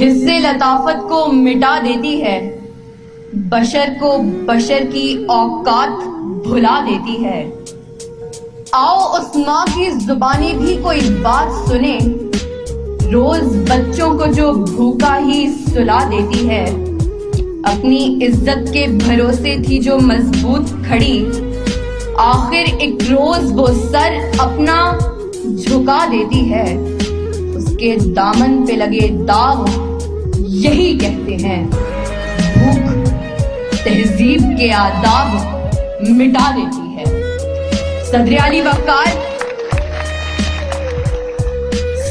حصے لطافت کو مٹا دیتی ہے، بشر کو بشر کی اوقات بھلا دیتی ہے۔ آؤ اس ماں کی زبانی بھی کوئی بات سنیں، روز بچوں کو جو بھوکا ہی سلا دیتی ہے۔ اپنی عزت کے بھروسے تھی جو مضبوط کھڑی، آخر ایک روز وہ سر اپنا جھکا دیتی ہے۔ اس کے دامن پہ لگے داغ یہی کہتے ہیں، بھوک تہذیب کے آداب مٹا دیتی ہے۔ صدر علی وقار،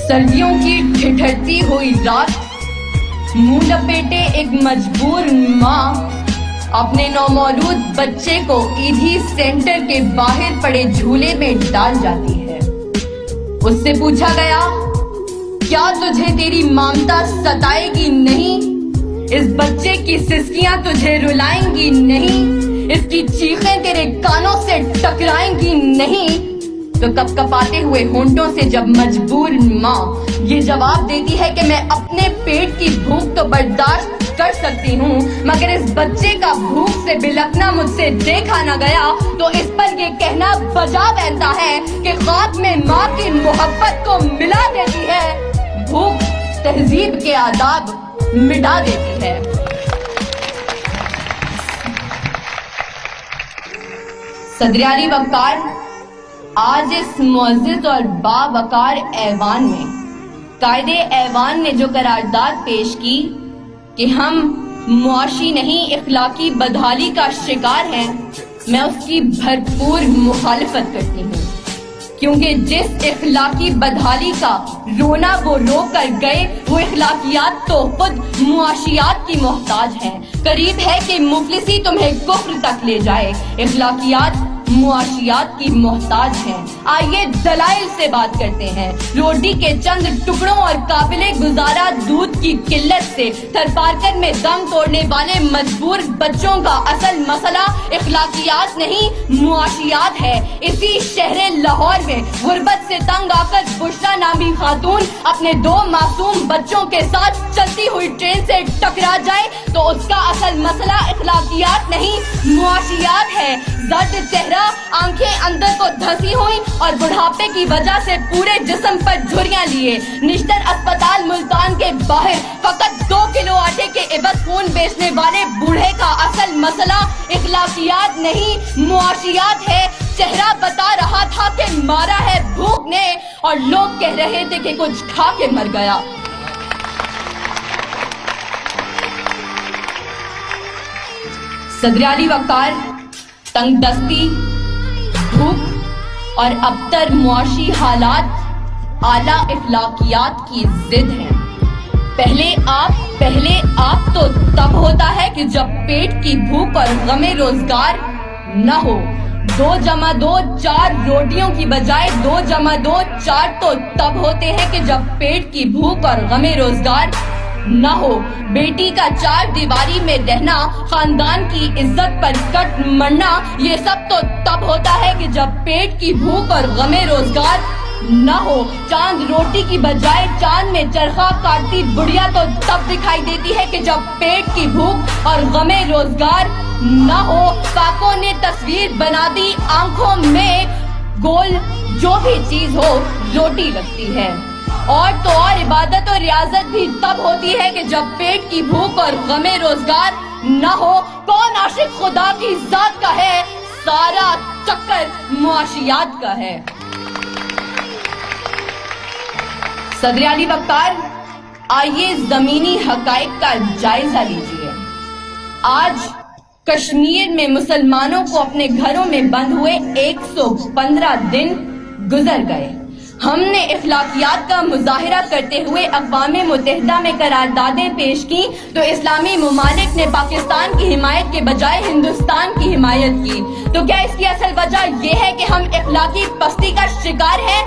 سردیوں کی ٹھٹھرتی ہوئی رات، منہ لپیٹے ایک مجبور ماں اپنے نومولود بچے کو ایدھی سینٹر کے باہر پڑے جھولے میں ڈال جاتی ہے۔ اس سے پوچھا گیا، کیا تجھے تیری ممتا ستائے گی نہیں؟ اس بچے کی سسکیاں تجھے رلائیں گی نہیں؟ اس کی چیخیں تیرے کانوں سے ٹکرائیں گی نہیں؟ تو کپ کپاتے ہوئے ہونٹوں سے جب مجبور ماں یہ جواب دیتی ہے کہ میں اپنے پیٹ کی بھوک تو برداشت کر سکتی ہوں، مگر اس بچے کا بھوک سے بلکنا مجھ سے دیکھا نہ گیا، تو اس پر یہ کہنا بجا بنتا ہے کہ خواب میں ماں کی محبت کو ملا دیتی ہے، بھوک تہذیب کے آداب مٹا دیتی ہے۔ صدر علی وقار، آج اس معزز اور باوقار ایوان میں قائد ایوان نے جو قرارداد پیش کی کہ ہم معاشی نہیں اخلاقی بدحالی کا شکار ہیں، میں اس کی بھرپور مخالفت کرتی ہوں، کیونکہ جس اخلاقی بدحالی کا رونا وہ رو کر گئے، وہ اخلاقیات تو خود معاشیات کی محتاج ہیں۔ قریب ہے کہ مفلسی تمہیں کفر تک لے جائے، اخلاقیات معاشیات کی محتاج ہیں۔ آئیے دلائل سے بات کرتے ہیں۔ روٹی کے چند ٹکڑوں اور قابل گزارا دودھ کی قلت سے تھرپارکر میں دم توڑنے والے مجبور بچوں کا اصل مسئلہ اخلاقیات نہیں معاشیات ہے۔ اسی شہر لاہور میں غربت سے تنگ آ کر بشرا نامی خاتون اپنے 2 معصوم بچوں کے ساتھ چلتی ہوئی ٹرین سے ٹکرا جائے تو اس کا اصل مسئلہ اخلاقیات نہیں معاشیات ہے۔ زرد چہرہ، آنکھیں اندر کو دھسی ہوئی اور بڑھاپے کی وجہ سے پورے جسم پر جھریاں لیے نشتر اسپتال ملتان کے باہر فقط 2 کلو آٹے کے عوض خون بیچنے والے بوڑھے کا اصل مسئلہ اخلاقیات نہیں معاشیات ہے۔ چہرہ بتا رہا تھا کہ مارا ہے بھوک نے، اور لوگ کہہ رہے تھے کہ کچھ کھا کے مر گیا۔ صدر علی وقار، تنگ دستی، بھوک اور ابتر معاشی حالات اعلیٰ اخلاقیات کی ضد ہیں۔ پہلے آپ تو تب ہوتا ہے کہ جب پیٹ کی بھوک اور غم روزگار نہ ہو۔ 2 × 2 4 روٹیوں کی بجائے 2 × 2 4 تو تب ہوتے ہیں کہ جب پیٹ کی بھوک اور غم روزگار نہ ہو۔ بیٹی کا 4 دیواری میں رہنا، خاندان کی عزت پر کٹ مرنا، یہ سب تو تب ہوتا ہے کہ جب پیٹ کی بھوک اور غم روزگار نہ ہو۔ چاند روٹی کی بجائے چاند میں چرخہ کاٹتی بڑھیا تو تب دکھائی دیتی ہے کہ جب پیٹ کی بھوک اور غم روزگار نہ ہو۔ کاکوں نے تصویر بنا دی آنکھوں میں، گول جو بھی چیز ہو روٹی لگتی ہے۔ اور تو اور عبادت اور ریاضت بھی تب ہوتی ہے کہ جب پیٹ کی بھوک اور غم روزگار نہ ہو۔ کون عاشق خدا کی ذات کا ہے؟ سارا چکر معاشیات کا ہے۔ صدر علی وقار، آئیے زمینی حقائق کا جائزہ لیجیے۔ آج کشمیر میں مسلمانوں کو اپنے گھروں میں بند ہوئے 115 دن گزر گئے۔ ہم نے اخلاقیات کا مظاہرہ کرتے ہوئے اقوام متحدہ میں قراردادیں پیش کی تو اسلامی ممالک نے پاکستان کی حمایت کے بجائے ہندوستان کی حمایت کی۔ تو کیا اس کی اصل وجہ یہ ہے کہ ہم اخلاقی پستی کا شکار ہیں؟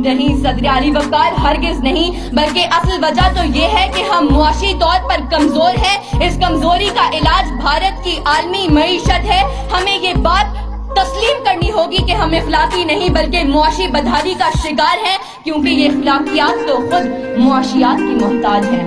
نہیں صدر علی وقار، ہرگز نہیں، بلکہ اصل وجہ تو یہ ہے کہ ہم معاشی طور پر کمزور ہیں۔ اس کمزوری کا علاج بھارت کی عالمی معیشت ہے۔ ہمیں یہ بات تسلیم کرنی ہوگی کہ ہم اخلاقی نہیں بلکہ معاشی بدحالی کا شکار ہیں، کیونکہ یہ اخلاقیات تو خود معاشیات کی محتاج ہیں۔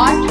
8